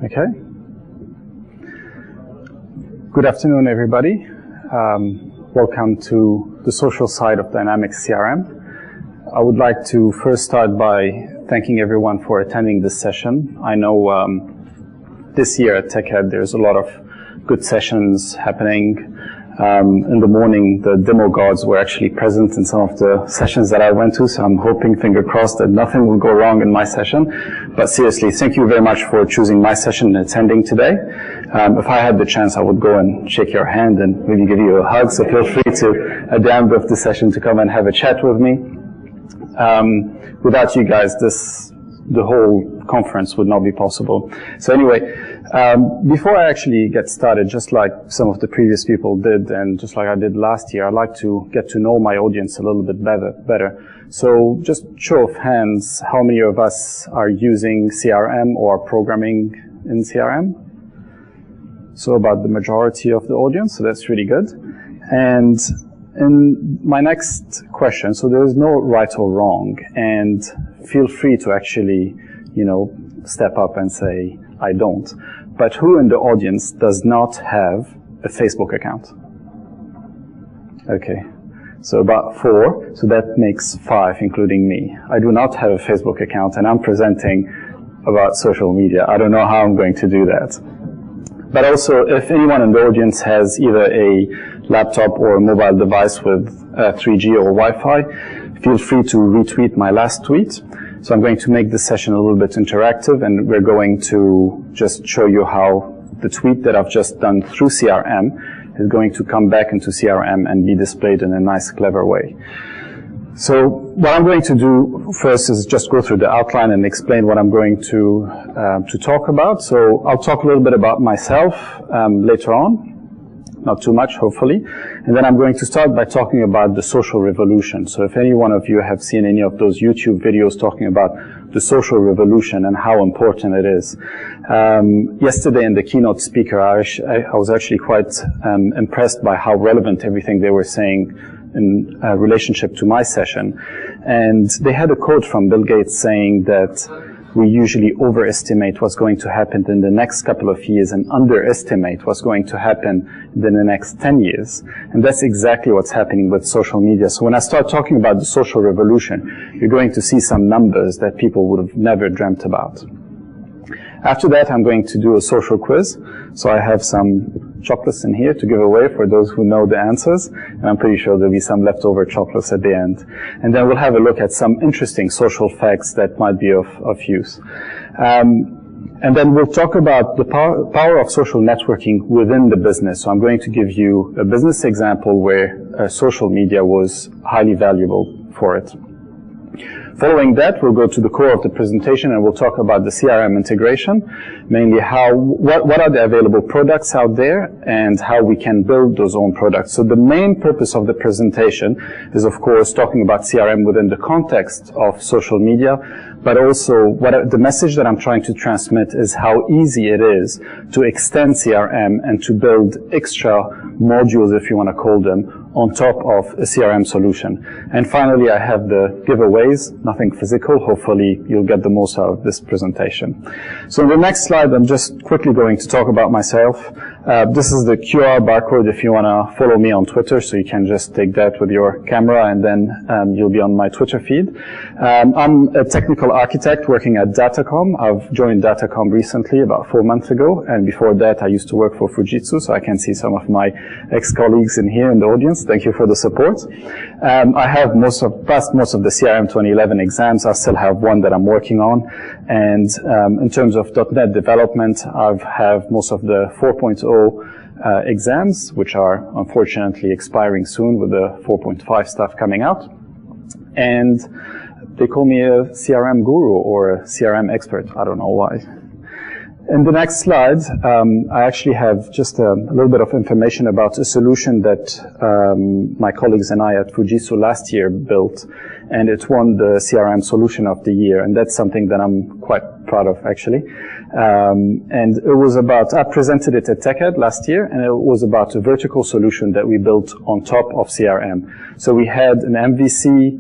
Okay. Good afternoon, everybody. Welcome to the social side of Dynamics CRM. I would like to first start by thanking everyone for attending this session. I know this year at TechEd there's a lot of good sessions happening. In the morning, the demo guards were actually present in some of the sessions that I went to, so I'm hoping, finger crossed, that nothing will go wrong in my session. But seriously, thank you very much for choosing my session and attending today. If I had the chance, I would go and shake your hand and maybe give you a hug, so feel free to, at the end of the session, to come and have a chat with me. Without you guys, the whole conference would not be possible. So anyway, before I actually get started, just like some of the previous people did, and just like I did last year, I'd like to get to know my audience a little bit better. So just show of hands, how many of us are using CRM or programming in CRM? So about the majority of the audience, so that's really good. And in my next question, so there is no right or wrong, and feel free to actually, step up and say, I don't. But who in the audience does not have a Facebook account? Okay, so about 4, so that makes 5, including me. I do not have a Facebook account, and I'm presenting about social media. I don't know how I'm going to do that. But also, if anyone in the audience has either a laptop or a mobile device with 3G or Wi-Fi, feel free to retweet my last tweet. So I'm going to make this session a little bit interactive, and we're going to just show you how the tweet that I've just done through CRM is going to come back into CRM and be displayed in a nice, clever way. So what I'm going to do first is just go through the outline and explain what I'm going to talk about. So I'll talk a little bit about myself later on. Not too much, hopefully. And then I'm going to start by talking about the social revolution. So if any one of you have seen any of those YouTube videos talking about the social revolution and how important it is. Yesterday in the keynote speaker, I was actually quite impressed by how relevant everything they were saying in relationship to my session. And they had a quote from Bill Gates saying that we usually overestimate what's going to happen in the next couple of years and underestimate what's going to happen in the next 10 years. And that's exactly what's happening with social media. So when I start talking about the social revolution, you're going to see some numbers that people would have never dreamt about. After that, I'm going to do a social quiz. So I have some chocolates in here to give away for those who know the answers. And I'm pretty sure there'll be some leftover chocolates at the end. And then we'll have a look at some interesting social facts that might be of use. And then we'll talk about the power of social networking within the business. So I'm going to give you a business example where social media was highly valuable for it. Following that, we'll go to the core of the presentation and we'll talk about the CRM integration, mainly what are the available products out there and how we can build those own products. So the main purpose of the presentation is, of course, talking about CRM within the context of social media, but also the message that I'm trying to transmit is how easy it is to extend CRM and to build extra modules, if you want to call them, on top of a CRM solution. And finally, I have the giveaways, nothing physical. Hopefully, you'll get the most out of this presentation. So in the next slide, I'm just quickly going to talk about myself. This is the QR barcode if you want to follow me on Twitter, so you can just take that with your camera and then you'll be on my Twitter feed. I'm a technical architect working at Datacom. I've joined Datacom recently, about 4 months ago, and before that I used to work for Fujitsu, so I can see some of my ex-colleagues in here in the audience. Thank you for the support. I have passed most of the CRM 2011 exams. I still have one that I'm working on. And in terms of .NET development, I have most of the 4.0 exams, which are unfortunately expiring soon with the 4.5 stuff coming out. And they call me a CRM guru or a CRM expert. I don't know why. In the next slide, I actually have just a little bit of information about a solution that my colleagues and I at Fujitsu last year built, and it won the CRM Solution of the Year, and that's something that I'm quite proud of, actually. And it was about, I presented it at TechEd last year, and it was about a vertical solution that we built on top of CRM. So we had an MVC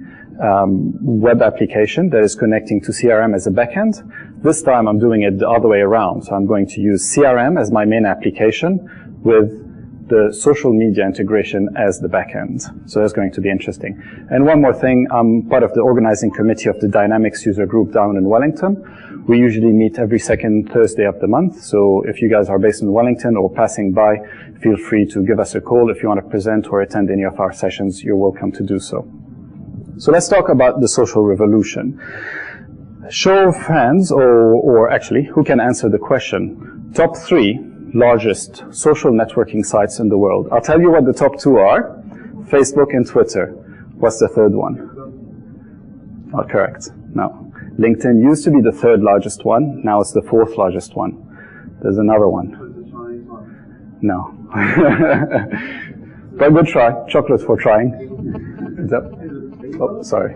web application that is connecting to CRM as a backend. This time I'm doing it the other way around. So I'm going to use CRM as my main application with the social media integration as the back end. So that's going to be interesting. And one more thing, I'm part of the organizing committee of the Dynamics user group down in Wellington. We usually meet every second Thursday of the month. So if you guys are based in Wellington or passing by, feel free to give us a call. If you want to present or attend any of our sessions, you're welcome to do so. So let's talk about the social revolution. Show of hands, or actually, who can answer the question? Top 3 largest social networking sites in the world. I'll tell you what the top 2 are. Facebook and Twitter. What's the third one? Not correct. No. LinkedIn used to be the 3rd largest one. Now it's the 4th largest one. There's another one. No. But good try. Chocolate for trying. Is that? Oh, sorry.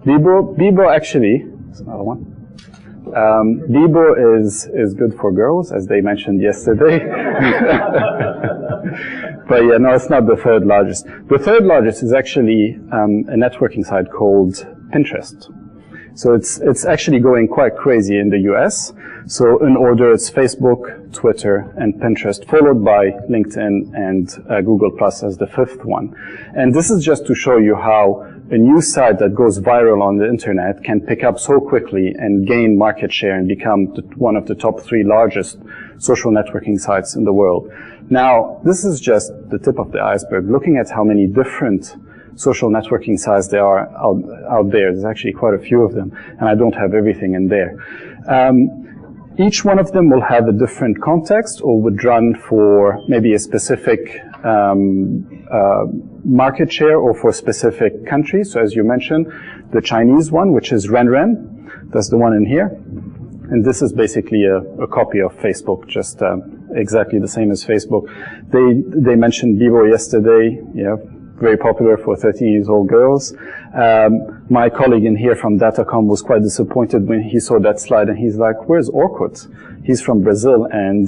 Bebo actually, that's another one. Bebo is good for girls, as they mentioned yesterday. But yeah, no, it's not the 3rd largest. The 3rd largest is actually a networking site called Pinterest. So it's actually going quite crazy in the US. So in order, it's Facebook, Twitter, and Pinterest, followed by LinkedIn and Google Plus as the 5th one. And this is just to show you how a new site that goes viral on the internet can pick up so quickly and gain market share and become one of the top 3 largest social networking sites in the world. Now, this is just the tip of the iceberg. Looking at how many different social networking sites there are out there, there's actually quite a few of them, and I don't have everything in there. Each one of them will have a different context or would run for maybe a specific market share or for specific countries. So as you mentioned, the Chinese one, which is RenRen, that's the one in here. And this is basically a copy of Facebook, just exactly the same as Facebook. They mentioned Bebo yesterday, yeah, very popular for 13-year-old girls. My colleague in here from Datacom was quite disappointed when he saw that slide, and he's like, where's Orkut? He's from Brazil, and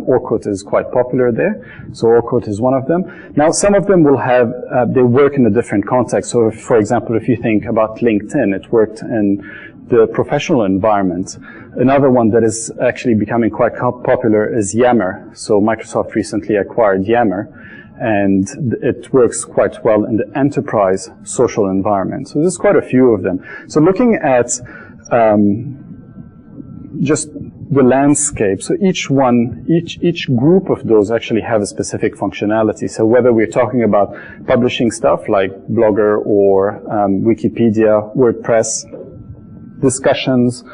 Orkut is quite popular there. So Orkut is one of them. Now, some of them will have, they work in a different context. So, for example, if you think about LinkedIn, it worked in the professional environment. Another one that is actually becoming quite popular is Yammer. So Microsoft recently acquired Yammer, and it works quite well in the enterprise social environment. So there's quite a few of them. So looking at just the landscape, so each group of those actually have a specific functionality. So whether we're talking about publishing stuff like Blogger or Wikipedia, WordPress, discussions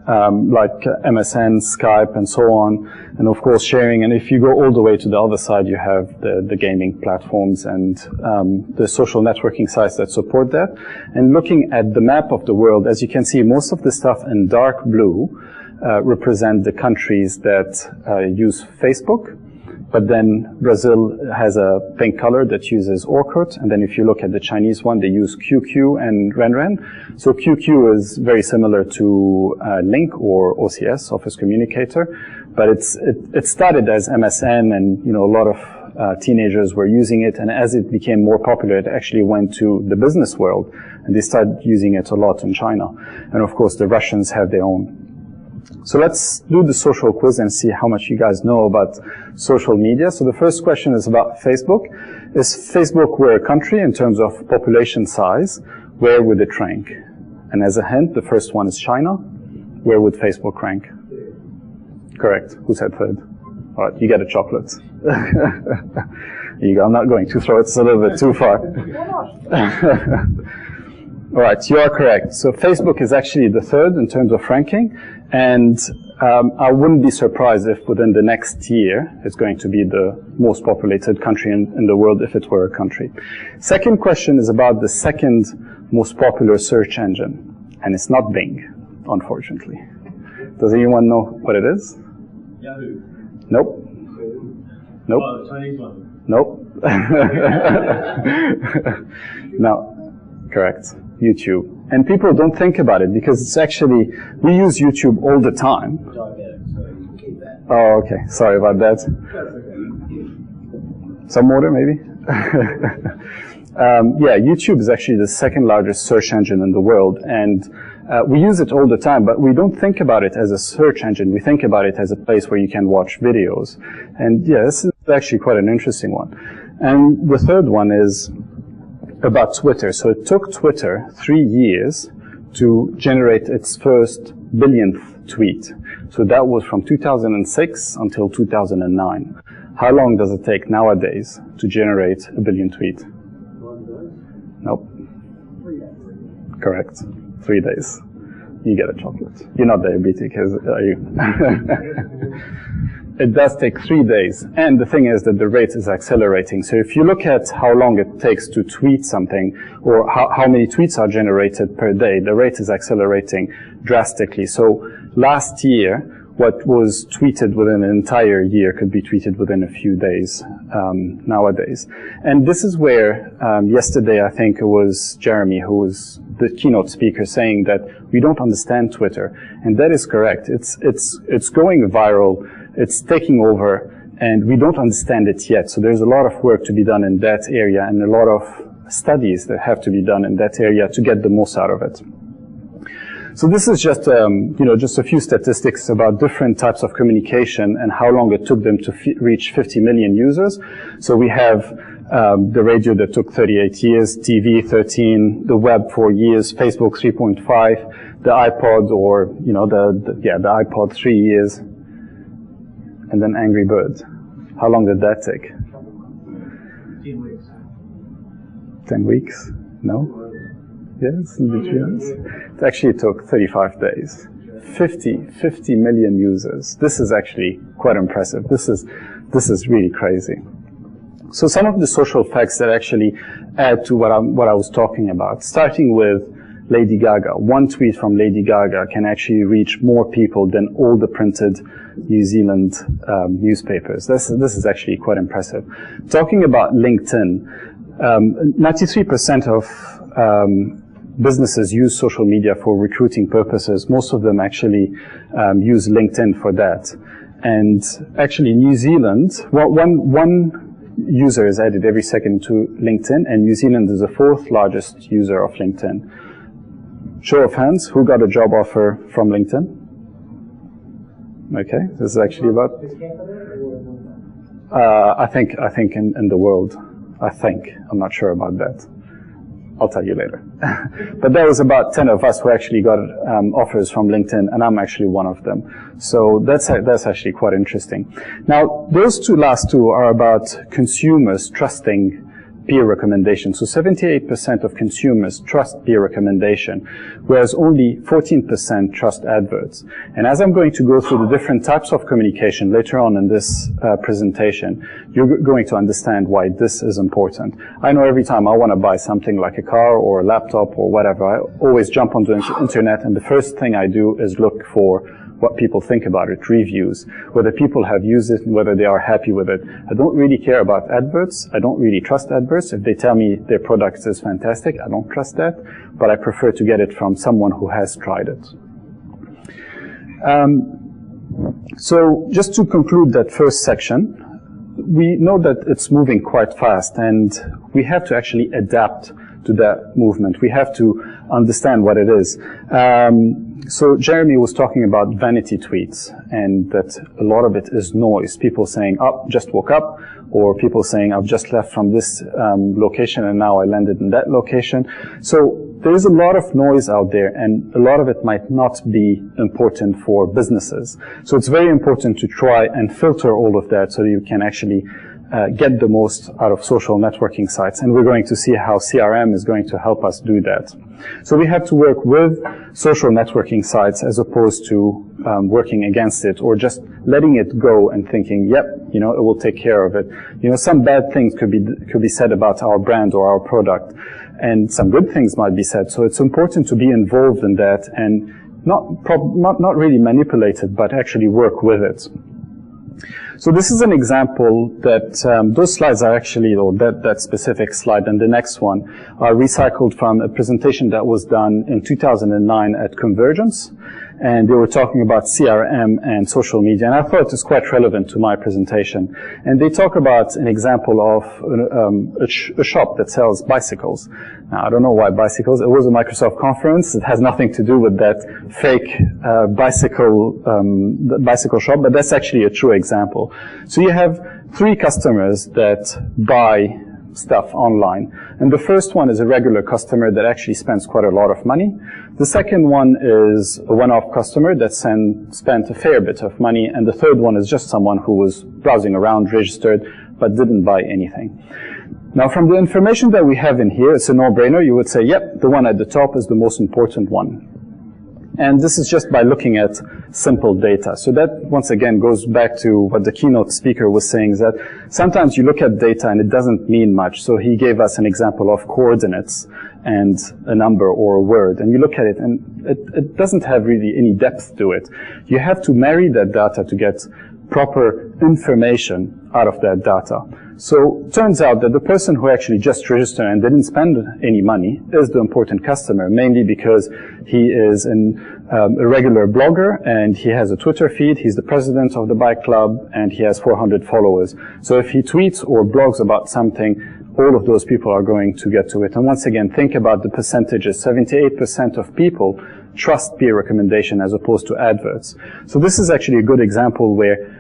like MSN, Skype, and so on, and of course sharing. And if you go all the way to the other side, you have the gaming platforms and the social networking sites that support that. And looking at the map of the world, as you can see, most of the stuff in dark blue represent the countries that use Facebook. But then Brazil has a pink color that uses Orkut. And then if you look at the Chinese one, they use QQ and RenRen. So QQ is very similar to Link or OCS, Office Communicator. But it started as MSN, and a lot of teenagers were using it. And as it became more popular, it actually went to the business world. And they started using it a lot in China. And of course, the Russians have their own. So let's do the social quiz and see how much you guys know about social media. So the first question is about Facebook. Is Facebook where a country in terms of population size? Where would it rank? And as a hint, the first one is China. Where would Facebook rank? Correct. Who said 3rd? All right, you get a chocolate. Here you go. I'm not going to throw it. It's a little bit too far. All right, you are correct. So Facebook is actually the 3rd in terms of ranking. And I wouldn't be surprised if within the next year it's going to be the most populated country in the world if it were a country. Second question is about the 2nd most popular search engine. And it's not Bing, unfortunately. Does anyone know what it is? Yahoo. Nope. Nope. Oh, the Chinese one. Nope. No, correct. YouTube. And people don't think about it because it's actually, we use YouTube all the time. Oh, okay. Sorry about that. Some water, maybe? Yeah, YouTube is actually the 2nd largest search engine in the world. And We use it all the time, but we don't think about it as a search engine. We think about it as a place where you can watch videos. And yeah, this is actually quite an interesting one. And the third one is about Twitter. So it took Twitter 3 years to generate its first billionth tweet. So that was from 2006 until 2009. How long does it take nowadays to generate a billion tweet? Nope. Correct. 3 days. You get a chocolate. You're not diabetic, are you? It does take 3 days. And the thing is that the rate is accelerating. So if you look at how long it takes to tweet something, or how many tweets are generated per day, the rate is accelerating drastically. So last year, what was tweeted within an entire year could be tweeted within a few days nowadays. And this is where yesterday I think it was Jeremy who was the keynote speaker saying that we don't understand Twitter. And that is correct. It's going viral. It's taking over, and we don't understand it yet. So there's a lot of work to be done in that area and a lot of studies that have to be done in that area to get the most out of it. So this is just, just a few statistics about different types of communication and how long it took them to reach 50 million users. So we have the radio that took 38 years, TV 13, the web 4 years, Facebook 3.5, the iPod the iPod 3 years, and then Angry Birds. How long did that take? 10 weeks. 10 weeks? No? Yes, it actually took 35 days. 50 million users. This is actually quite impressive. This is really crazy. So some of the social facts that actually add to what I was talking about, starting with Lady Gaga. One tweet from Lady Gaga can actually reach more people than all the printed New Zealand newspapers. This is actually quite impressive. Talking about LinkedIn, 93% of businesses use social media for recruiting purposes. Most of them actually use LinkedIn for that. And actually, New Zealand, one user is added every second to LinkedIn, and New Zealand is the 4th largest user of LinkedIn. Show of hands, who got a job offer from LinkedIn? Okay, this is actually about, I think in the world. I'm not sure about that. I'll tell you later. But there was about 10 of us who actually got offers from LinkedIn, and I'm actually one of them. So that's actually quite interesting. Now, those last two are about consumers trusting peer recommendation. So 78% of consumers trust peer recommendation, whereas only 14% trust adverts. And as I'm going to go through the different types of communication later on in this presentation, you're going to understand why this is important. I know every time I want to buy something like a car or a laptop or whatever, I always jump onto the internet, and the first thing I do is look for what people think about it, reviews, whether people have used it and whether they are happy with it. I don't really care about adverts. I don't really trust adverts. If they tell me their product is fantastic, I don't trust that, but I prefer to get it from someone who has tried it. So just to conclude that first section, we know that it's moving quite fast, and we have to actually adapt to that movement. We have to understand what it is. So Jeremy was talking about vanity tweets, and that a lot of it is noise. People saying, oh, just woke up, or people saying, I've just left from this location and now I landed in that location. So there is a lot of noise out there, and a lot of it might not be important for businesses. So it's very important to try and filter all of that so that you can actually get the most out of social networking sites. And we're going to see how CRM is going to help us do that. So we have to work with social networking sites as opposed to working against it, or just letting it go and thinking, yep, it will take care of it. Some bad things could be said about our brand or our product, and some good things might be said. So it's important to be involved in that and not really manipulate it, but actually work with it. So this is an example that those slides are actually, or that specific slide and the next one, are recycled from a presentation that was done in 2009 at Convergence. and they were talking about CRM and social media, and I thought it was quite relevant to my presentation. And they talk about an example of a shop that sells bicycles. Now, I don't know why bicycles. It was a Microsoft conference. It has nothing to do with that fake bicycle shop, but that's actually a true example. So you have 3 customers that buy stuff online. And the first one is a regular customer that actually spends quite a lot of money. The second one is a one-off customer that spent a fair bit of money. And the third one is just someone who was browsing around, registered, but didn't buy anything. Now, from the information that we have in here, it's a no-brainer. You would say, yep, the one at the top is the most important one. And this is just by looking at simple data. So that, once again, goes back to what the keynote speaker was saying, is that sometimes you look at data and it doesn't mean much. So he gave us an example of coordinates and a number or a word. And you look at it and it doesn't have really any depth to it. You have to marry that data to get proper information out of that data. So it turns out that the person who actually just registered and didn't spend any money is the important customer, mainly because he is a regular blogger and he has a Twitter feed, he's the president of the bike club, and he has 400 followers. So if he tweets or blogs about something, all of those people are going to get to it. And once again, think about the percentages. 78% of people trust peer recommendation as opposed to adverts. So this is actually a good example where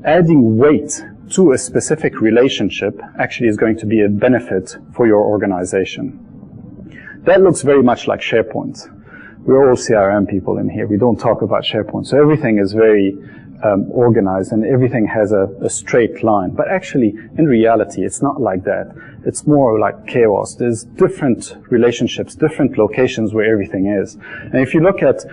adding weight to a specific relationship actually is going to be a benefit for your organization. That looks very much like SharePoint. We're all CRM people in here. We don't talk about SharePoint. So everything is very organized and everything has a straight line. But actually, in reality, it's not like that. It's more like chaos. There's different relationships, different locations where everything is. And if you look at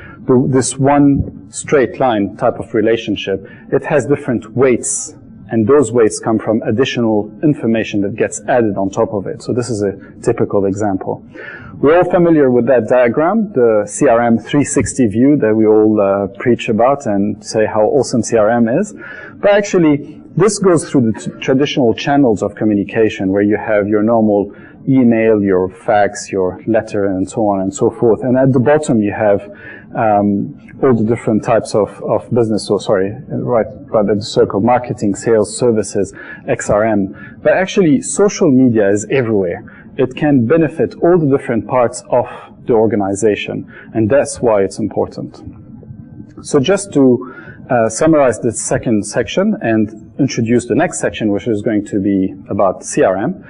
this one straight line type of relationship, it has different weights. And those weights come from additional information that gets added on top of it. So this is a typical example. We're all familiar with that diagram, the CRM 360 view that we all preach about and say how awesome CRM is. But actually, this goes through the traditional channels of communication where you have your normal email, your fax, your letter, and so on and so forth. And at the bottom, you have all the different types of business. So sorry, right at the circle, marketing, sales, services, XRM. But actually, social media is everywhere. It can benefit all the different parts of the organization, and that's why it's important. So just to summarize the second section and introduce the next section, which is going to be about CRM,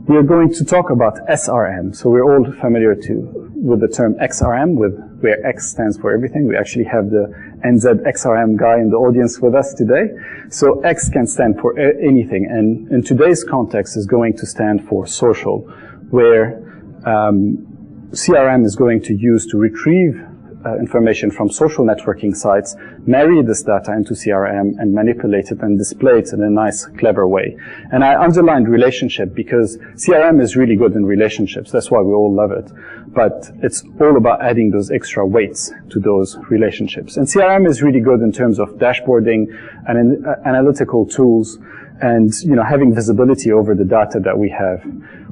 we are going to talk about SRM. So we're all familiar with the term XRM, where X stands for everything. We actually have the NZ XRM guy in the audience with us today. So X can stand for anything, and in today's context is going to stand for social, where CRM is going to use to retrieve information from social networking sites, marry this data into CRM and manipulate it and display it in a nice, clever way. And I underlined relationship because CRM is really good in relationships. That's why we all love it. But it's all about adding those extra weights to those relationships. And CRM is really good in terms of dashboarding and analytical tools and, having visibility over the data that we have.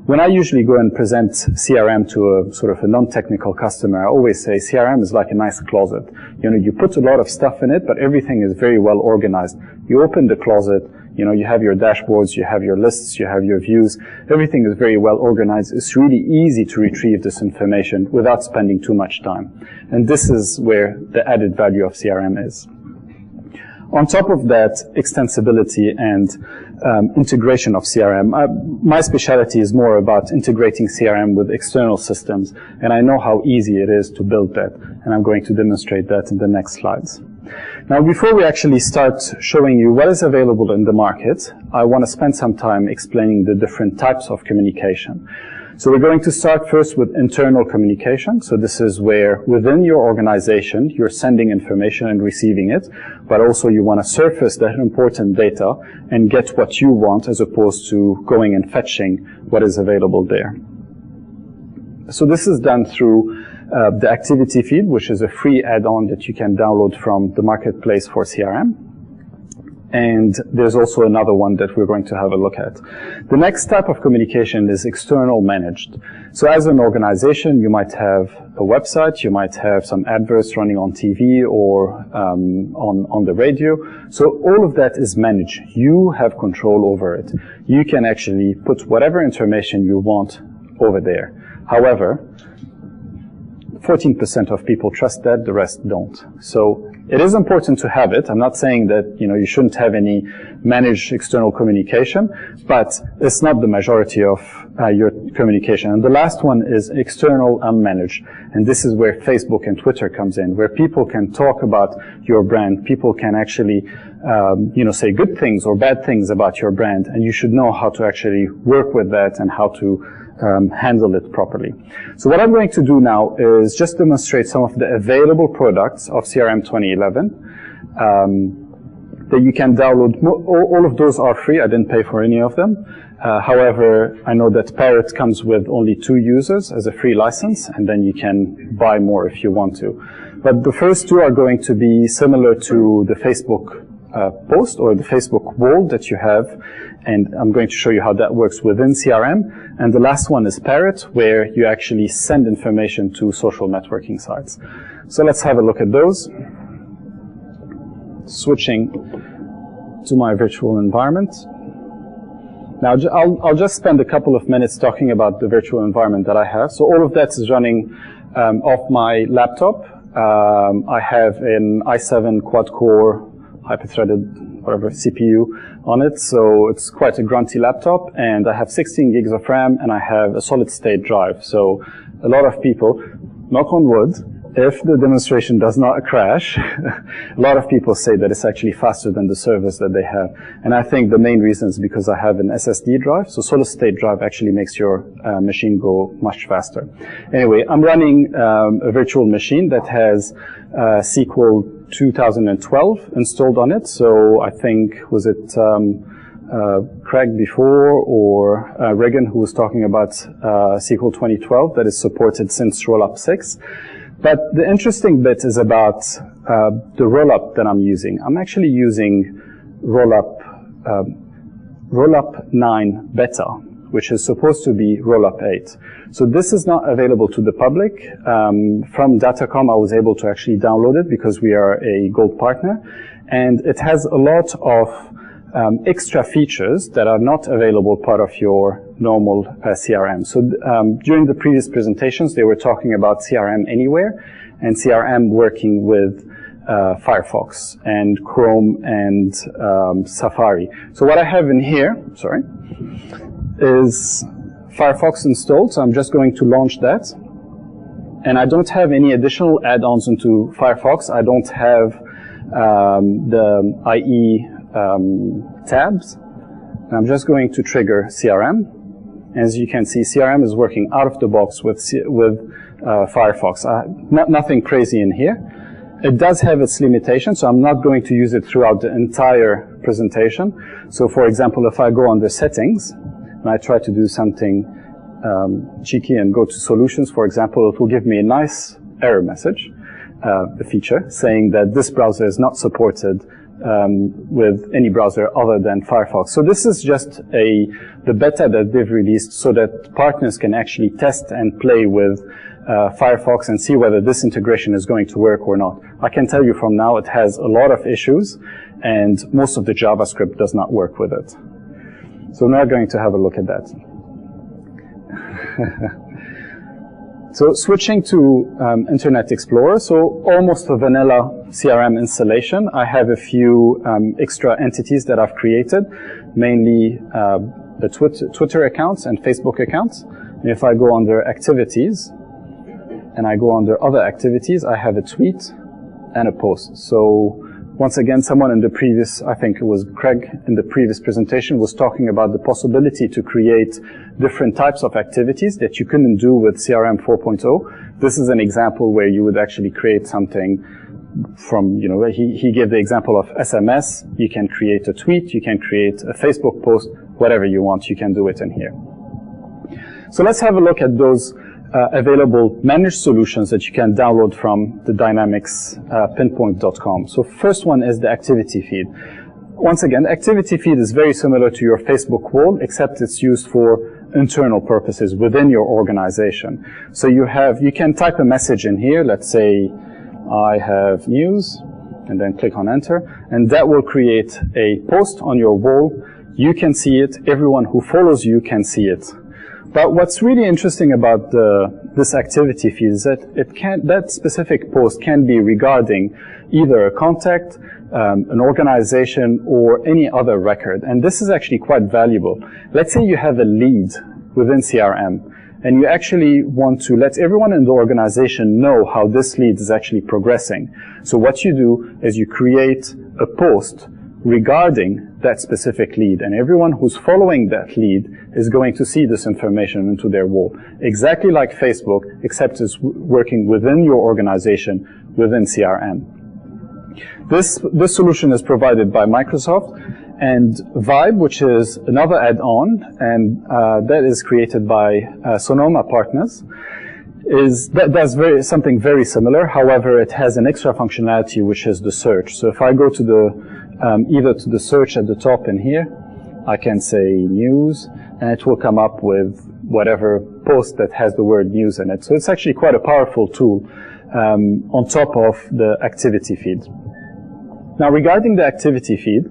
When I usually go and present CRM to a sort of a non-technical customer, I always say CRM is like a nice closet. You put a lot of stuff in it, but everything is very well organized. You open the closet, you have your dashboards, you have your lists, you have your views. Everything is very well organized. It's really easy to retrieve this information without spending too much time. And this is where the added value of CRM is. On top of that, extensibility and integration of CRM. My specialty is more about integrating CRM with external systems, and I know how easy it is to build that, and I'm going to demonstrate that in the next slides. Now, before we actually start showing you what is available in the market, I want to spend some time explaining the different types of communication. So we're going to start first with internal communication. So this is where within your organization, you're sending information and receiving it, but also you want to surface that important data and get what you want as opposed to going and fetching what is available there. So this is done through the activity feed, which is a free add-on that you can download from the marketplace for CRM. And there's also another one that we're going to have a look at. The next type of communication is external managed. So as an organization, you might have a website, you might have some adverts running on TV or on the radio. So all of that is managed. You have control over it. You can actually put whatever information you want over there. However, 14% of people trust that, the rest don't. So it is important to have it. I'm not saying that you shouldn't have any managed external communication, but it's not the majority of your communication. And the last one is external unmanaged. And this is where Facebook and Twitter comes in, where people can talk about your brand. People can actually say good things or bad things about your brand, and you should know how to actually work with that and how to handle it properly. So what I'm going to do now is just demonstrate some of the available products of CRM 2011 that you can download. All of those are free. I didn't pay for any of them. However, I know that Parrot comes with only 2 users as a free license, and then you can buy more if you want to. But the first 2 are going to be similar to the Facebook post or the Facebook wall that you have, and I'm going to show you how that works within CRM. And the last one is Parrot, where you actually send information to social networking sites. So let's have a look at those. Switching to my virtual environment. Now I'll just spend a couple of minutes talking about the virtual environment that I have. So all of that is running off my laptop. I have an i7 quad-core hyper-threaded, whatever, CPU on it. So it's quite a grunty laptop, and I have 16 gigs of RAM, and I have a solid-state drive. So a lot of people, knock on wood, if the demonstration does not crash, a lot of people say that it's actually faster than the servers that they have. And I think the main reason is because I have an SSD drive. So solid-state drive actually makes your machine go much faster. Anyway, I'm running a virtual machine that has SQL 2012 installed on it. So I think, was it Craig before or Regan who was talking about SQL 2012 that is supported since rollup 6. But the interesting bit is about the rollup that I'm using. I'm actually using rollup 9 beta, which is supposed to be rollup 8. So this is not available to the public. From Datacom, I was able to actually download it because we are a gold partner. And it has a lot of extra features that are not available part of your normal CRM. So during the previous presentations, they were talking about CRM Anywhere and CRM working with Firefox and Chrome and Safari. So what I have in here, is Firefox installed. So I'm just going to launch that. And I don't have any additional add-ons into Firefox. I don't have the IE tabs. And I'm just going to trigger CRM. As you can see, CRM is working out of the box with Firefox. Nothing crazy in here. It does have its limitations, so I'm not going to use it throughout the entire presentation. So for example, if I go under settings and I try to do something cheeky and go to solutions, for example, it will give me a nice error message, a feature saying that this browser is not supported with any browser other than Firefox. So this is just the beta that they've released so that partners can actually test and play with Firefox and see whether this integration is going to work or not. I can tell you from now it has a lot of issues and most of the JavaScript does not work with it. So now we're going to have a look at that. So switching to Internet Explorer, so almost a vanilla CRM installation. I have a few extra entities that I've created, mainly the Twitter accounts and Facebook accounts. And if I go under Activities, and I go under Other Activities, I have a tweet and a post. So once again, someone in the previous, I think it was Craig in the previous presentation, was talking about the possibility to create different types of activities that you couldn't do with CRM 4.0. This is an example where you would actually create something from, he gave the example of SMS. You can create a tweet, you can create a Facebook post, whatever you want, you can do it in here. So let's have a look at those available managed solutions that you can download from the Dynamics pinpoint.com. So first one is the activity feed. once again, the activity feed is very similar to your Facebook wall, except it's used for internal purposes within your organization. So you can type a message in here, let's say, I have news, and then click on enter, and that will create a post on your wall. You can see it, everyone who follows you can see it. But what's really interesting about this activity feed is that that specific post can be regarding either a contact, an organization, or any other record. And this is actually quite valuable. Let's say you have a lead within CRM, and you actually want to let everyone in the organization know how this lead is actually progressing. So what you do is you create a post regarding that specific lead, and everyone who's following that lead is going to see this information into their wall. Exactly like Facebook, except it's working within your organization, within CRM. This solution is provided by Microsoft, and Vibe, which is another add-on, and that is created by Sonoma Partners, does something very similar. However, it has an extra functionality, which is the search. So if I go to either to the search at the top in here, I can say news, and it will come up with whatever post that has the word news in it. So it's actually quite a powerful tool on top of the activity feed. Now, regarding the activity feed,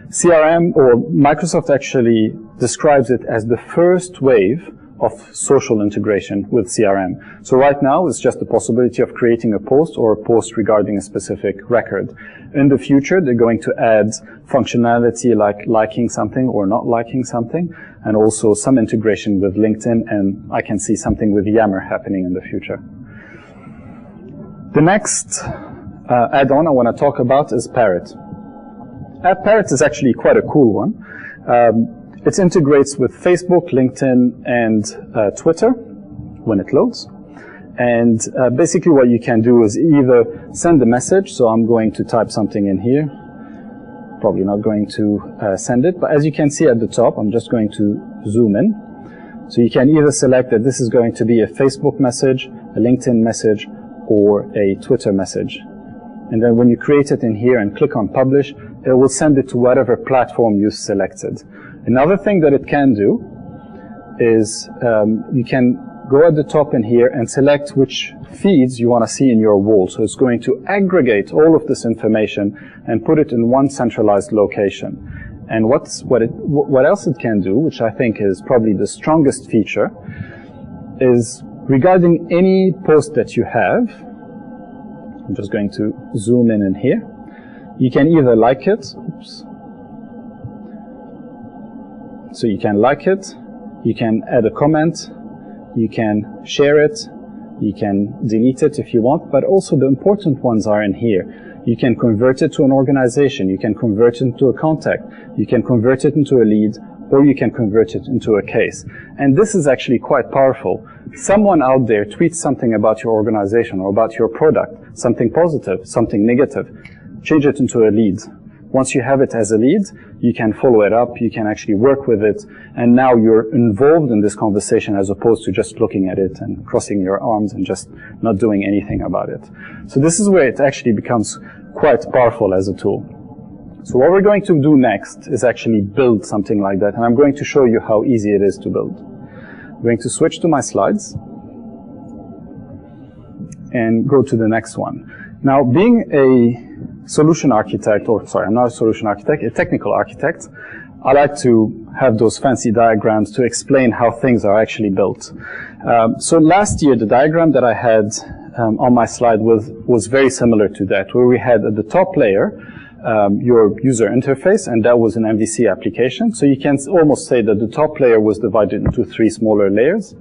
CRM, or Microsoft actually describes it as the first wave of social integration with CRM. So right now, it's just the possibility of creating a post or a post regarding a specific record. In the future, they're going to add functionality like liking something or not liking something, and also some integration with LinkedIn, and I can see something with Yammer happening in the future. The next add-on I want to talk about is Parrot. Parrot is actually quite a cool one. It integrates with Facebook, LinkedIn, and Twitter when it loads. And basically what you can do is either send a message, so I'm going to type something in here. Probably not going to send it, but as you can see at the top, I'm just going to zoom in. So you can either select that this is going to be a Facebook message, a LinkedIn message, or a Twitter message. And then when you create it in here and click on publish, it will send it to whatever platform you selected. Another thing that it can do is you can go at the top in here and select which feeds you want to see in your wall. So it's going to aggregate all of this information and put it in one centralized location. And what else it can do, which I think is probably the strongest feature, is regarding any post that you have. I'm just going to zoom in here. You can either like it, oops. So you can like it, you can add a comment, you can share it, you can delete it if you want, but also the important ones are in here. You can convert it to an organization, you can convert it into a contact, you can convert it into a lead, or you can convert it into a case. And this is actually quite powerful. Someone out there tweets something about your organization or about your product, something positive, something negative, change it into a lead. Once you have it as a lead, you can follow it up, you can actually work with it, and now you're involved in this conversation as opposed to just looking at it and crossing your arms and just not doing anything about it. So this is where it actually becomes quite powerful as a tool. So what we're going to do next is actually build something like that, and I'm going to show you how easy it is to build. I'm going to switch to my slides and go to the next one. Now, being a solution architect, or sorry, I'm not a solution architect, a technical architect, I like to have those fancy diagrams to explain how things are actually built. So last year, the diagram that I had on my slide was very similar to that, where we had at the top layer your user interface, and that was an MVC application. So you can almost say that the top layer was divided into 3 smaller layers.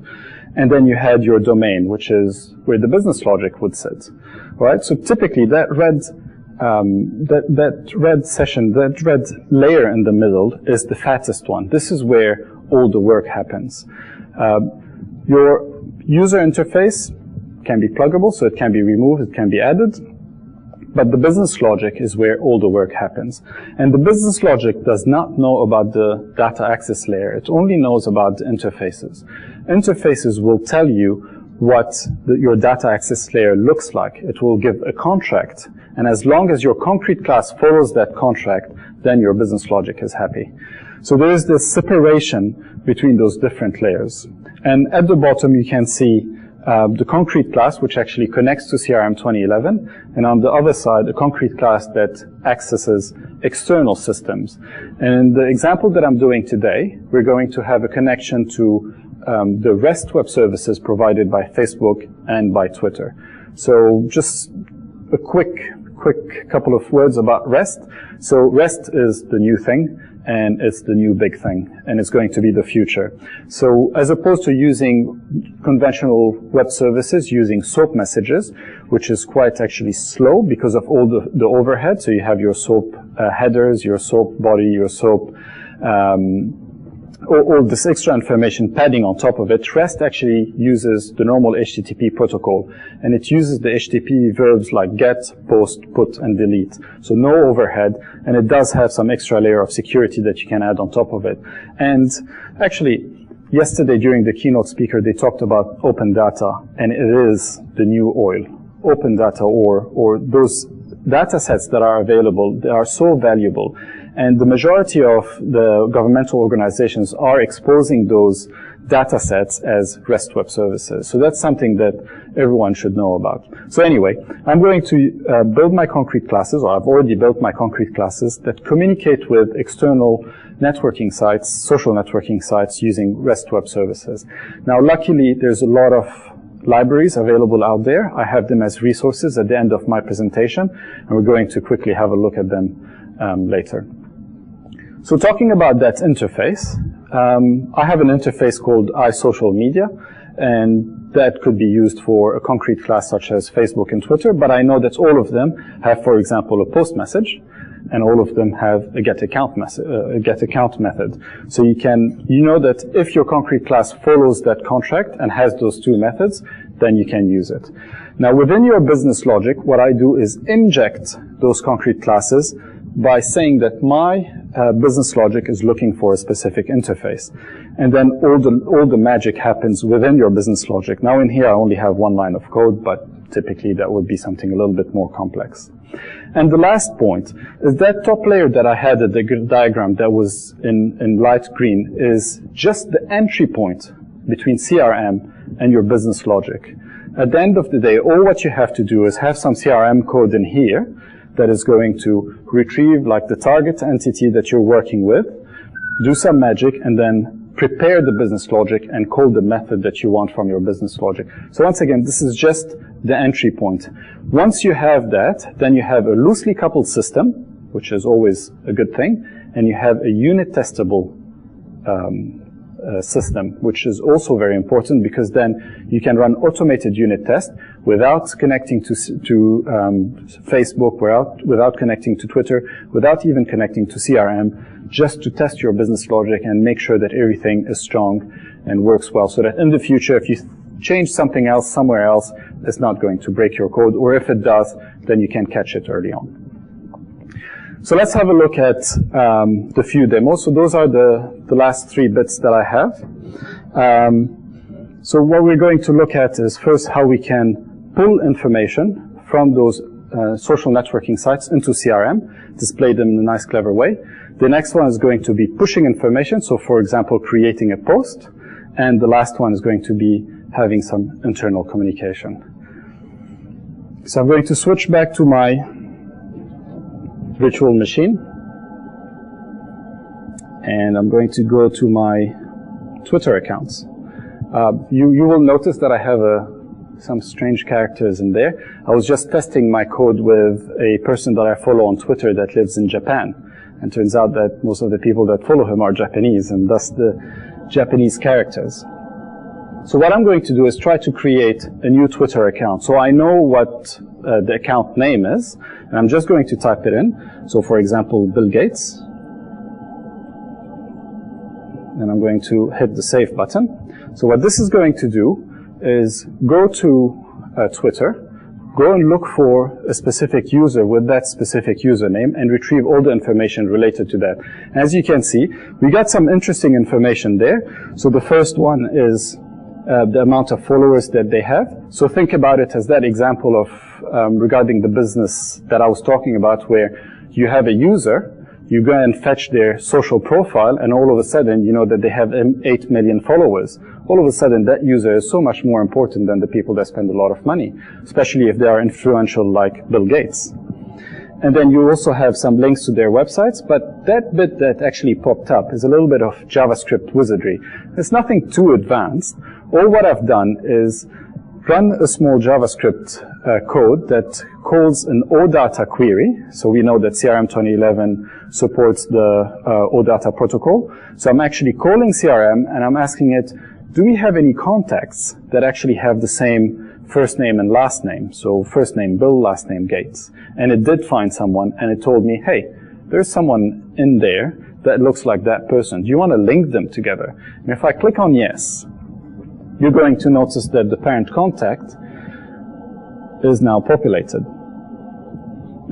And then you had your domain, which is where the business logic would sit. Right? So typically that red layer in the middle is the fattest one. This is where all the work happens. Your user interface can be pluggable, so it can be removed, it can be added. But the business logic is where all the work happens. And the business logic does not know about the data access layer. It only knows about the interfaces. Interfaces will tell you what your data access layer looks like. It will give a contract, and as long as your concrete class follows that contract, then your business logic is happy. So there is this separation between those different layers. And at the bottom, you can see the concrete class, which actually connects to CRM 2011, and on the other side, a concrete class that accesses external systems. And in the example that I'm doing today, we're going to have a connection to the REST web services provided by Facebook and by Twitter. So just a quick couple of words about REST. So REST is the new thing, and it's the new big thing, and it's going to be the future. So as opposed to using conventional web services, using SOAP messages, which is quite actually slow because of all the overhead. So you have your SOAP headers, your SOAP body, your SOAP, all this extra information padding on top of it. REST actually uses the normal HTTP protocol, and it uses the HTTP verbs like get, post, put, and delete. So no overhead, and it does have some extra layer of security that you can add on top of it. And actually, yesterday during the keynote speaker, they talked about open data, and it is the new oil. Open data, or those data sets that are available, they are so valuable. And the majority of the governmental organizations are exposing those data sets as REST web services. So that's something that everyone should know about. So anyway, I'm going to build my concrete classes, or I've already built my concrete classes that communicate with external networking sites, social networking sites using REST web services. Now, luckily, there's a lot of libraries available out there. I have them as resources at the end of my presentation, and we're going to quickly have a look at them later. So talking about that interface, I have an interface called iSocial Media, and that could be used for a concrete class such as Facebook and Twitter, but I know that all of them have, for example, a post message, and all of them have a get account method. So you know that if your concrete class follows that contract and has those two methods, then you can use it. Now, within your business logic, what I do is inject those concrete classes by saying that my business logic is looking for a specific interface. And then all the magic happens within your business logic. Now in here I only have one line of code, but typically that would be something a little bit more complex. And the last point is that top layer that I had at the diagram that was in light green is just the entry point between CRM and your business logic. At the end of the day, all what you have to do is have some CRM code in here that is going to retrieve like the target entity that you're working with, do some magic, and then prepare the business logic and call the method that you want from your business logic. So once again, this is just the entry point. Once you have that, then you have a loosely coupled system, which is always a good thing, and you have a unit testable system, which is also very important because then you can run automated unit test without connecting to Facebook, without connecting to Twitter, without even connecting to CRM, just to test your business logic and make sure that everything is strong and works well, so that in the future, if you change something else somewhere else, it's not going to break your code, or if it does, then you can catch it early on. So let's have a look at the few demos. So those are the last 3 bits that I have. So what we're going to look at is first how we can pull information from those social networking sites into CRM, display them in a nice, clever way. The next one is going to be pushing information. So for example, creating a post. And the last one is going to be having some internal communication. So I'm going to switch back to my virtual machine, and I'm going to go to my Twitter accounts. You will notice that I have some strange characters in there. I was just testing my code with a person that I follow on Twitter that lives in Japan, and turns out that most of the people that follow him are Japanese, and thus the Japanese characters. So what I'm going to do is try to create a new Twitter account. So I know what the account name is, and I'm just going to type it in. So for example, Bill Gates. And I'm going to hit the save button. So what this is going to do is go to Twitter, go and look for a specific user with that specific username and retrieve all the information related to that. As you can see, we got some interesting information there. So the first one is the amount of followers that they have. So think about it as that example of regarding the business that I was talking about, where you have a user, you go and fetch their social profile, and all of a sudden you know that they have 8 million followers. All of a sudden that user is so much more important than the people that spend a lot of money, especially if they are influential like Bill Gates. And then you also have some links to their websites, but that bit that actually popped up is a little bit of JavaScript wizardry. It's nothing too advanced. All what I've done is run a small JavaScript code that calls an OData query. So we know that CRM 2011 supports the OData protocol. So I'm actually calling CRM and I'm asking it, do we have any contacts that actually have the same first name and last name? So first name Bill, last name Gates. And it did find someone and it told me, hey, there's someone in there that looks like that person. Do you want to link them together? And if I click on yes, you're going to notice that the parent contact is now populated.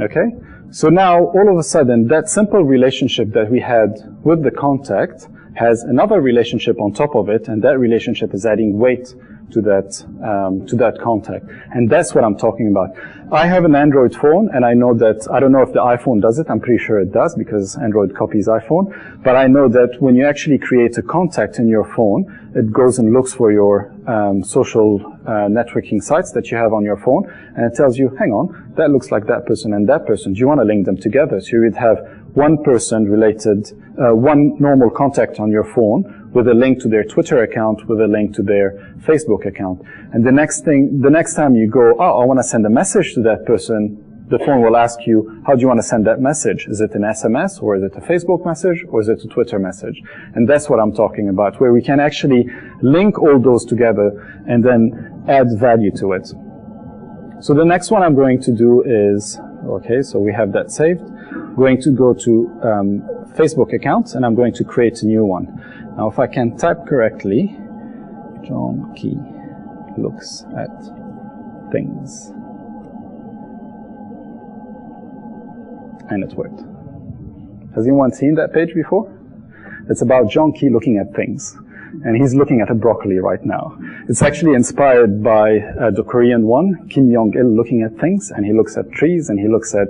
Okay? So now, all of a sudden, that simple relationship that we had with the contact has another relationship on top of it, and that relationship is adding weight to that contact. And that's what I'm talking about. I have an Android phone, and I know that, I don't know if the iPhone does it, I'm pretty sure it does, because Android copies iPhone, but I know that when you actually create a contact in your phone, it goes and looks for your social networking sites that you have on your phone, and it tells you, hang on, that looks like that person and that person. Do you want to link them together? So you would have one person related, one normal contact on your phone with a link to their Twitter account, with a link to their Facebook account. And the next time you go, oh, I want to send a message to that person, the phone will ask you, how do you want to send that message? Is it an SMS, or is it a Facebook message, or is it a Twitter message? And that's what I'm talking about, where we can actually link all those together and then add value to it. So the next one I'm going to do is, okay, so we have that saved. I'm going to go to Facebook account, and I'm going to create a new one. Now, if I can type correctly, John Key looks at things. And it worked. Has anyone seen that page before? It's about John Key looking at things. And he's looking at a broccoli right now. It's actually inspired by the Korean one, Kim Jong-il looking at things, and he looks at trees, and he looks at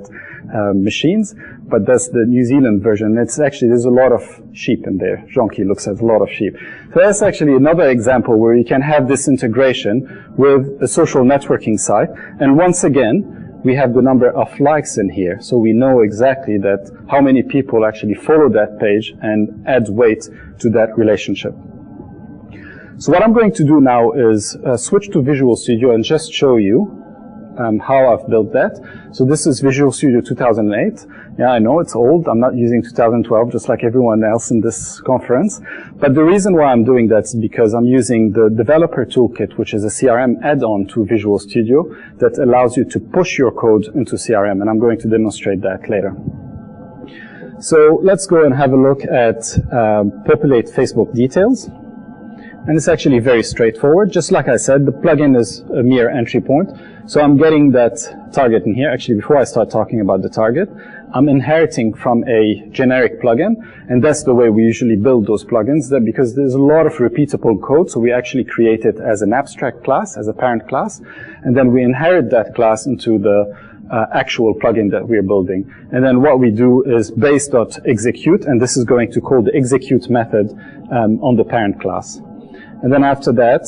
machines, but that's the New Zealand version. It's actually, there's a lot of sheep in there. John Key looks at a lot of sheep. So that's actually another example where you can have this integration with a social networking site, and once again, we have the number of likes in here, so we know exactly that how many people actually follow that page and add weight to that relationship. So what I'm going to do now is switch to Visual Studio and just show you how I've built that. So this is Visual Studio 2008. Yeah, I know it's old. I'm not using 2012 just like everyone else in this conference. But the reason why I'm doing that is because I'm using the Developer Toolkit, which is a CRM add-on to Visual Studio that allows you to push your code into CRM, and I'm going to demonstrate that later. So let's go and have a look at populate Facebook details. And it's actually very straightforward. Just like I said, the plugin is a mere entry point. So I'm getting that target in here. Actually, before I start talking about the target, I'm inheriting from a generic plugin. And that's the way we usually build those plugins, that because there's a lot of repeatable code. So we actually create it as an abstract class, as a parent class. And then we inherit that class into the actual plugin that we're building. And then what we do is base.execute, and this is going to call the execute method on the parent class. And then after that,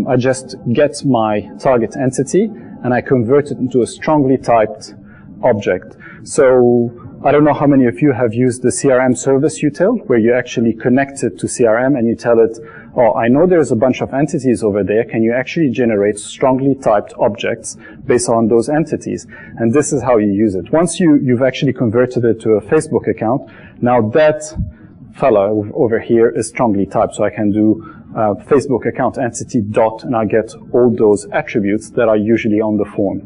I just get my target entity and I convert it into a strongly typed object. So I don't know how many of you have used the CRM service util, where you actually connect it to CRM and you tell it, oh, I know there's a bunch of entities over there. Can you actually generate strongly typed objects based on those entities? And this is how you use it. Once you've actually converted it to a Facebook account, now that fella over here is strongly typed. So I can do Facebook account entity dot, and I get all those attributes that are usually on the form.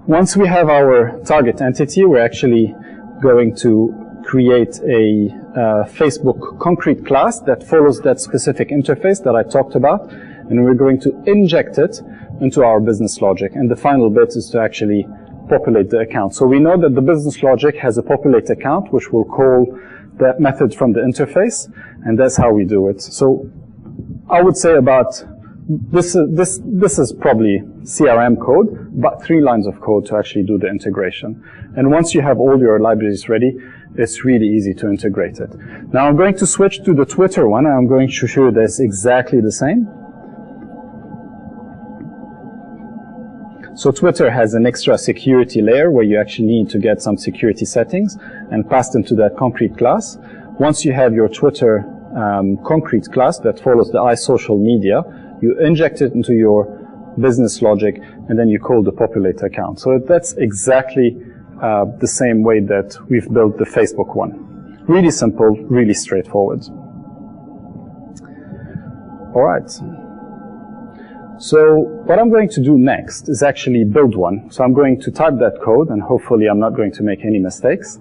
Once we have our target entity, we're actually going to create a Facebook concrete class that follows that specific interface that I talked about, and we're going to inject it into our business logic. And the final bit is to actually populate the account. So we know that the business logic has a populate account, which will call that method from the interface, and that's how we do it. So I would say about, this is probably CRM code, but 3 lines of code to actually do the integration. And once you have all your libraries ready, it's really easy to integrate it. Now I'm going to switch to the Twitter one, and I'm going to show you this exactly the same. So Twitter has an extra security layer where you actually need to get some security settings and pass them to that concrete class. Once you have your Twitter concrete class that follows the iSocial media, you inject it into your business logic, and then you call the populate account. So that's exactly the same way that we've built the Facebook one. Really simple, really straightforward. All right. So what I'm going to do next is actually build one. So I'm going to type that code, and hopefully I'm not going to make any mistakes.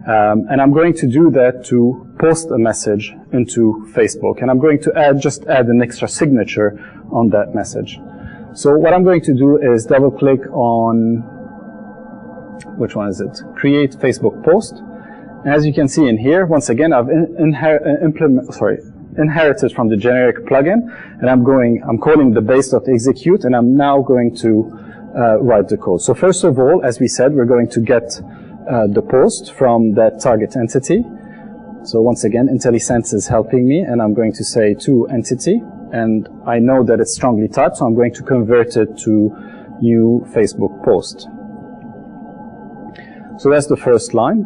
And I'm going to do that to post a message into Facebook. And I'm going to just add an extra signature on that message. So what I'm going to do is double click on, which one is it? Create Facebook post. And as you can see in here, once again, I've inherited from the generic plugin, and I'm calling the base.execute, and I'm now going to write the code. So first of all, as we said, we're going to get the post from that target entity. So once again, IntelliSense is helping me, and I'm going to say to entity, and I know that it's strongly typed, so I'm going to convert it to new Facebook post. So that's the first line.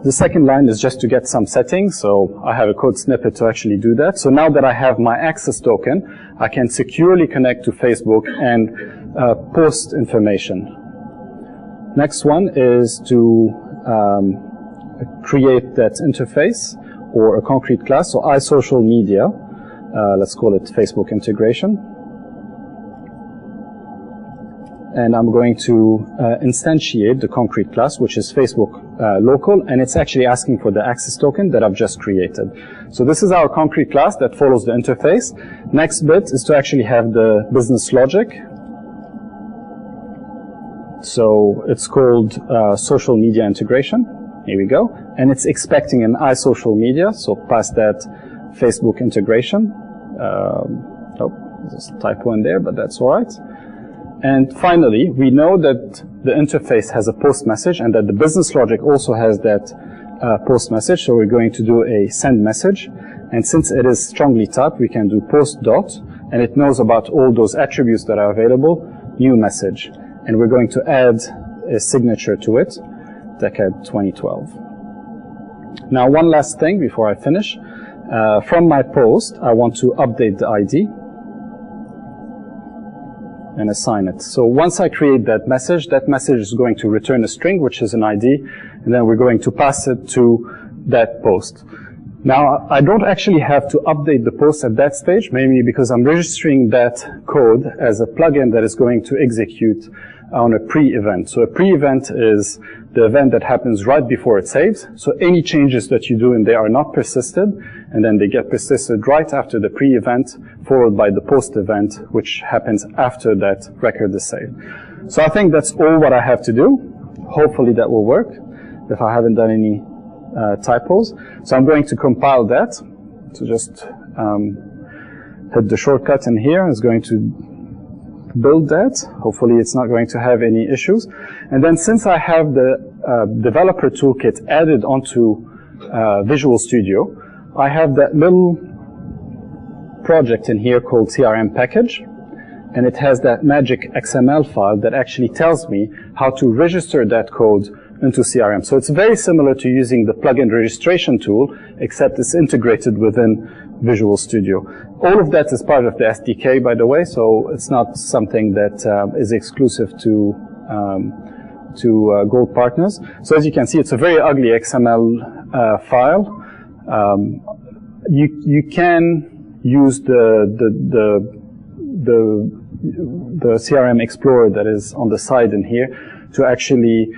The second line is just to get some settings, so I have a code snippet to actually do that. So now that I have my access token, I can securely connect to Facebook and post information. Next one is to create that interface or a concrete class. So iSocial media, let's call it Facebook integration. And I'm going to instantiate the concrete class, which is Facebook local, and it's actually asking for the access token that I've just created. So this is our concrete class that follows the interface. Next bit is to actually have the business logic. So it's called social media integration. Here we go. And it's expecting an iSocial media, so pass that Facebook integration. Oh, there's a typo in there, but that's all right. And finally, we know that the interface has a post message and that the business logic also has that post message. So we're going to do a send message. And since it is strongly typed, we can do post dot, and it knows about all those attributes that are available, new message. And we're going to add a signature to it, TechEd 2012. Now, one last thing before I finish. From my post, I want to update the ID and assign it. So once I create that message is going to return a string, which is an ID, and then we're going to pass it to that post. Now, I don't actually have to update the post at that stage, mainly because I'm registering that code as a plugin that is going to execute on a pre-event. So a pre-event is the event that happens right before it saves. So any changes that you do in there are not persisted, and then they get persisted right after the pre-event, followed by the post-event, which happens after that record is saved. So I think that's all what I have to do. Hopefully that will work, if I haven't done any typos. So I'm going to compile that. So just hit the shortcut in here. It's going to build that. Hopefully it's not going to have any issues. And then since I have the developer toolkit added onto Visual Studio, I have that little project in here called CRM package, and it has that magic XML file that actually tells me how to register that code into CRM. So it's very similar to using the plugin registration tool, except it's integrated within Visual Studio. All of that is part of the SDK, by the way, so it's not something that is exclusive to Gold partners. So as you can see, it's a very ugly XML file. You can use the CRM Explorer that is on the side in here to actually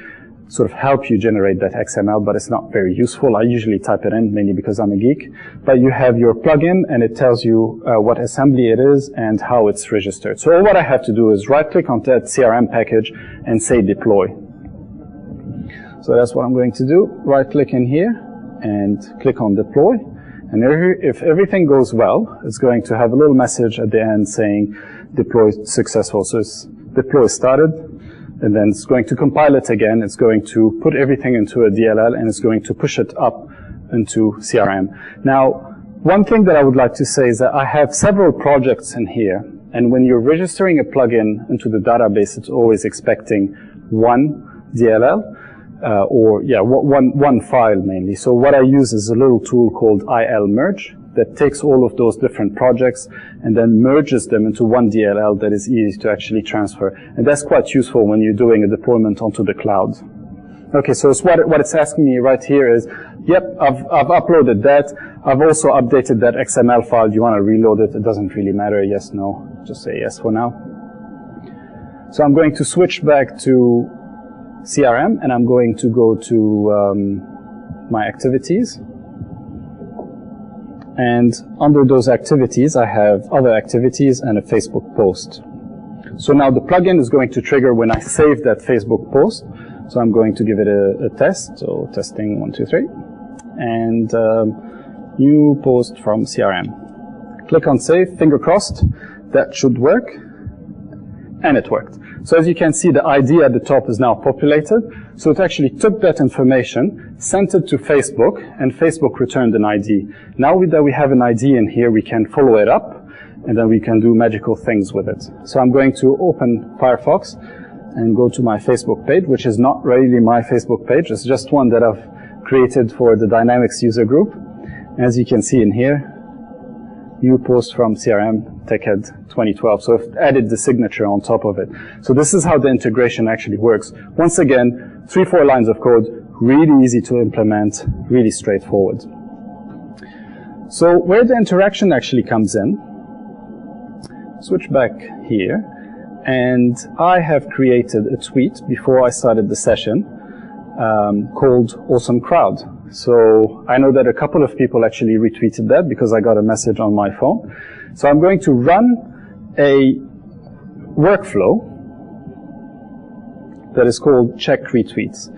sort of help you generate that XML, but it's not very useful. I usually type it in, mainly because I'm a geek. But you have your plugin, and it tells you what assembly it is and how it's registered. So all what I have to do is right-click on that CRM package and say deploy. So that's what I'm going to do. Right-click in here and click on deploy. And if everything goes well, it's going to have a little message at the end saying deploy successful. So it's deploy started, and then it's going to compile it again. It's going to put everything into a DLL, and it's going to push it up into CRM. Now, one thing that I would like to say is that I have several projects in here, and when you're registering a plugin into the database, it's always expecting one DLL, one file mainly. So what I use is a little tool called IL-merge that takes all of those different projects and then merges them into one DLL that is easy to actually transfer. And that's quite useful when you're doing a deployment onto the cloud. Okay, so it's what it's asking me right here is, yep, I've uploaded that. I've also updated that XML file. Do you want to reload it? It doesn't really matter. Yes, no. Just say yes for now. So I'm going to switch back to CRM, and I'm going to go to my activities. And under those activities, I have other activities and a Facebook post. So now the plugin is going to trigger when I save that Facebook post. So I'm going to give it a test. So testing 1, 2, 3. And new post from CRM. Click on save, finger crossed. That should work. And it worked. So as you can see, the ID at the top is now populated. So it actually took that information, sent it to Facebook, and Facebook returned an ID. Now that we have an ID in here, we can follow it up, and then we can do magical things with it. So I'm going to open Firefox and go to my Facebook page, which is not really my Facebook page. It's just one that I've created for the Dynamics user group. As you can see in here, new post from CRM, TechEd 2012. So I've added the signature on top of it. So this is how the integration actually works. Once again, 3-4 lines of code, really easy to implement, really straightforward. So where the interaction actually comes in, switch back here, and I have created a tweet before I started the session called Awesome Crowd. So I know that a couple of people actually retweeted that because I got a message on my phone. So I'm going to run a workflow that is called check retweets.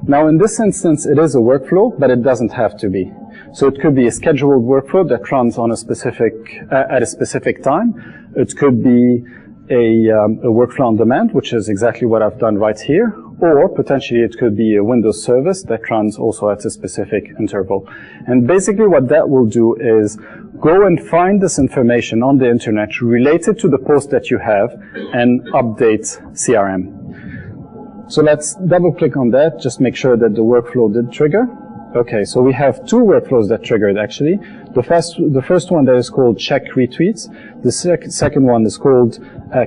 Now in this instance, it is a workflow, but it doesn't have to be. So it could be a scheduled workflow that runs on a specific, at a specific time. It could be a workflow on demand, which is exactly what I've done right here. Or potentially it could be a Windows service that runs also at a specific interval. And basically what that will do is go and find this information on the internet related to the post that you have and update CRM. So let's double click on that, just make sure that the workflow did trigger. Okay, so we have 2 workflows that triggered actually. The first one that is called check retweets. The second one is called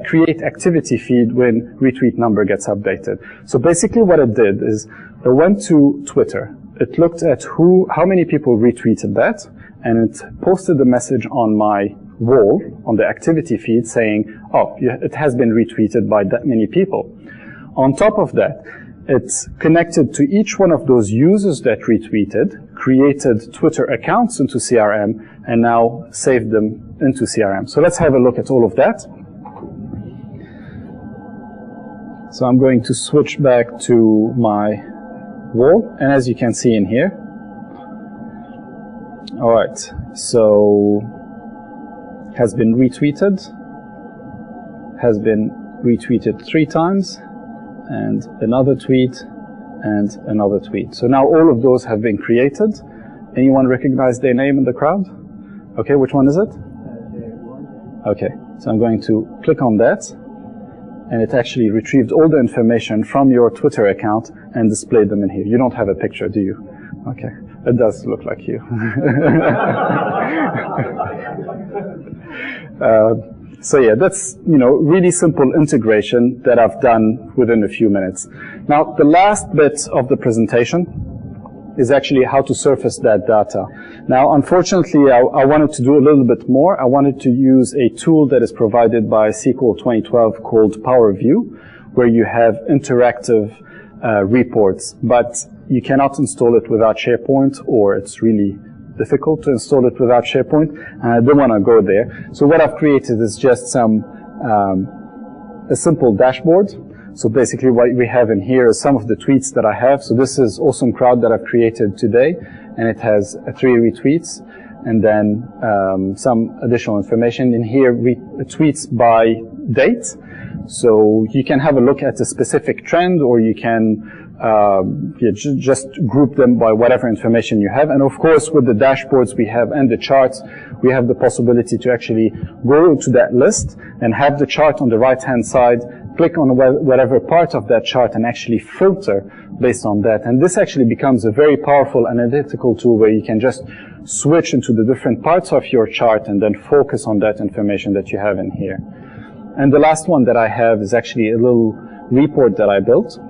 create activity feed when retweet number gets updated. So basically what it did is it went to Twitter. It looked at how many people retweeted that, and it posted a message on my wall on the activity feed saying, oh, it has been retweeted by that many people. On top of that, it's connected to each one of those users that retweeted, created Twitter accounts into CRM, and now saved them into CRM. So let's have a look at all of that. So I'm going to switch back to my wall, and as you can see in here, all right, so has been retweeted 3 times, and another tweet, and another tweet. So now all of those have been created. Anyone recognize their name in the crowd? Okay, which one is it? Okay, so I'm going to click on that, and it actually retrieved all the information from your Twitter account and displayed them in here. You don't have a picture, do you? Okay, it does look like you. So yeah, that's, really simple integration that I've done within a few minutes. Now, the last bit of the presentation is actually how to surface that data. Now, unfortunately, I wanted to do a little bit more. I wanted to use a tool that is provided by SQL 2012 called Power View, where you have interactive reports, but you cannot install it without SharePoint, or it's really difficult to install it without SharePoint, and I don't want to go there. So what I've created is just a simple dashboard. So basically what we have in here is some of the tweets that I have. So this is Awesome Crowd that I've created today, and it has 3 retweets. and then some additional information. In here, tweets by date. So you can have a look at a specific trend, or you can just group them by whatever information you have. And of course, with the dashboards we have and the charts, we have the possibility to actually go to that list and have the chart on the right-hand side, click on whatever part of that chart and actually filter based on that. And this actually becomes a very powerful analytical tool where you can just switch into the different parts of your chart and then focus on that information that you have in here. And the last one that I have is actually a little report that I built.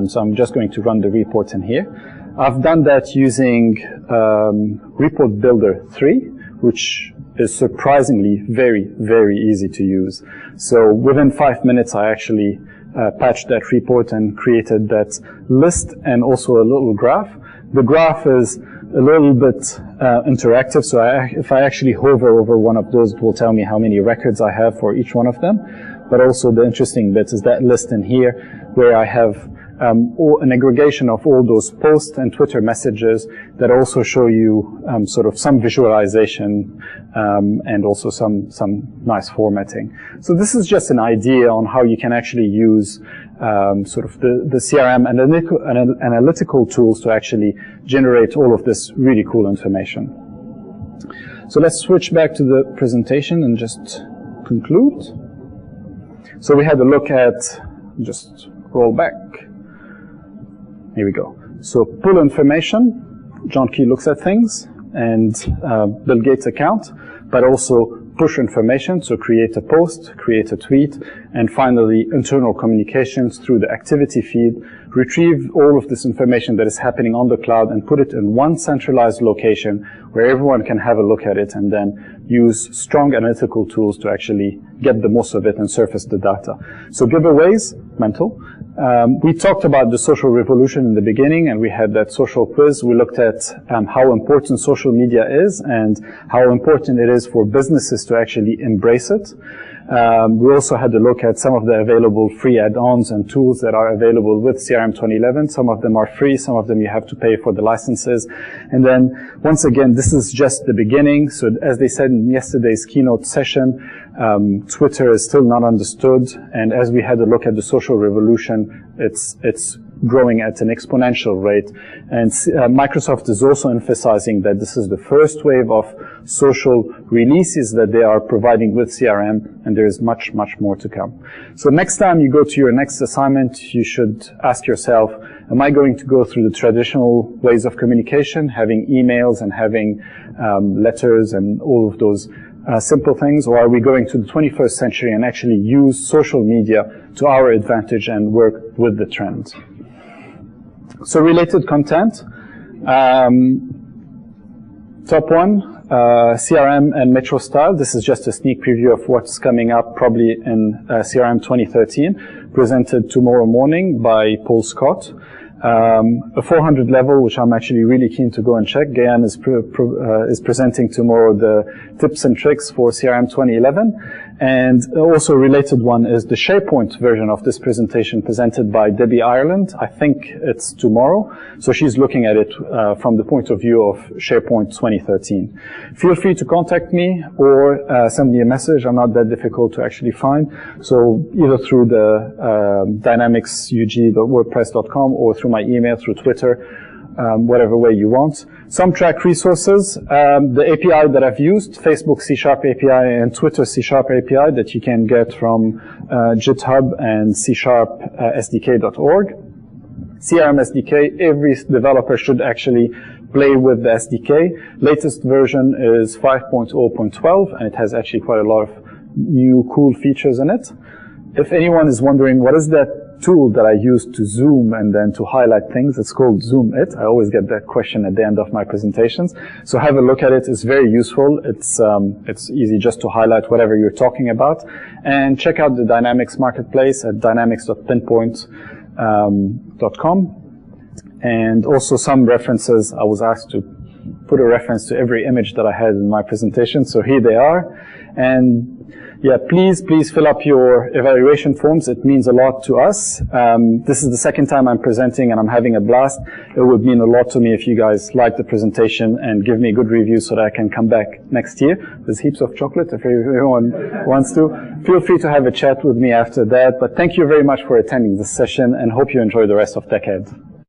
So I'm just going to run the report in here. I've done that using Report Builder 3, which is surprisingly very, very easy to use. So within 5 minutes, I actually patched that report and created that list and also a little graph. The graph is a little bit interactive, so if I actually hover over one of those, it will tell me how many records I have for each one of them. But also the interesting bit is that list in here, where I have an aggregation of all those posts and Twitter messages that also show you sort of some visualization and also some nice formatting. So this is just an idea on how you can actually use sort of the CRM analytical tools to actually generate all of this really cool information. So let's switch back to the presentation and just conclude. So we had a look at, just roll back. Here we go. So pull information, John Key looks at things, and Bill Gates account, but also push information, so create a post, create a tweet, and finally internal communications through the activity feed, retrieve all of this information that is happening on the cloud and put it in one centralized location where everyone can have a look at it and then use strong analytical tools to actually get the most of it and surface the data. So giveaways, mental. We talked about the social revolution in the beginning, and we had that social quiz. We looked at how important social media is and how important it is for businesses to actually embrace it. We also had a look at some of the available free add-ons and tools that are available with CRM 2011. Some of them are free, some of them you have to pay for the licenses. And then, once again, this is just the beginning. So as they said in yesterday's keynote session, Twitter is still not understood. And as we had a look at the social revolution, it's growing at an exponential rate. And Microsoft is also emphasizing that this is the first wave of social releases that they are providing with CRM, and there is much, much more to come. So next time you go to your next assignment, you should ask yourself, am I going to go through the traditional ways of communication, having emails and having letters and all of those simple things, or are we going to the 21st century and actually use social media to our advantage and work with the trends? So related content, top one, CRM and Metro Style. This is just a sneak preview of what's coming up probably in CRM 2013, presented tomorrow morning by Paul Scott. A 400 level, which I'm actually really keen to go and check. Gayan is presenting tomorrow the tips and tricks for CRM 2011. And also a related one is the SharePoint version of this presentation presented by Debbie Ireland. I think it's tomorrow. So she's looking at it from the point of view of SharePoint 2013. Feel free to contact me or send me a message. I'm not that difficult to actually find. So either through the dynamicsug.wordpress.com or through my email, through Twitter, whatever way you want. Some track resources, the API that I've used, Facebook C# API and Twitter C# API that you can get from GitHub and C#SDK.org. CRM SDK, every developer should actually play with the SDK. Latest version is 5.0.12, and it has actually quite a lot of new cool features in it. If anyone is wondering what is that tool that I use to zoom and then to highlight things, it's called Zoom It. I always get that question at the end of my presentations. So have a look at it. It's very useful. It's easy just to highlight whatever you're talking about. And check out the Dynamics Marketplace at dynamics.pinpoint.com. And also some references. I was asked to put a reference to every image that I had in my presentation. So here they are. And yeah, please fill up your evaluation forms. It means a lot to us. This is the second time I'm presenting and I'm having a blast. It would mean a lot to me if you guys like the presentation and give me a good review so that I can come back next year. There's heaps of chocolate if everyone wants to. Feel free to have a chat with me after that. But thank you very much for attending this session and hope you enjoy the rest of TechEd.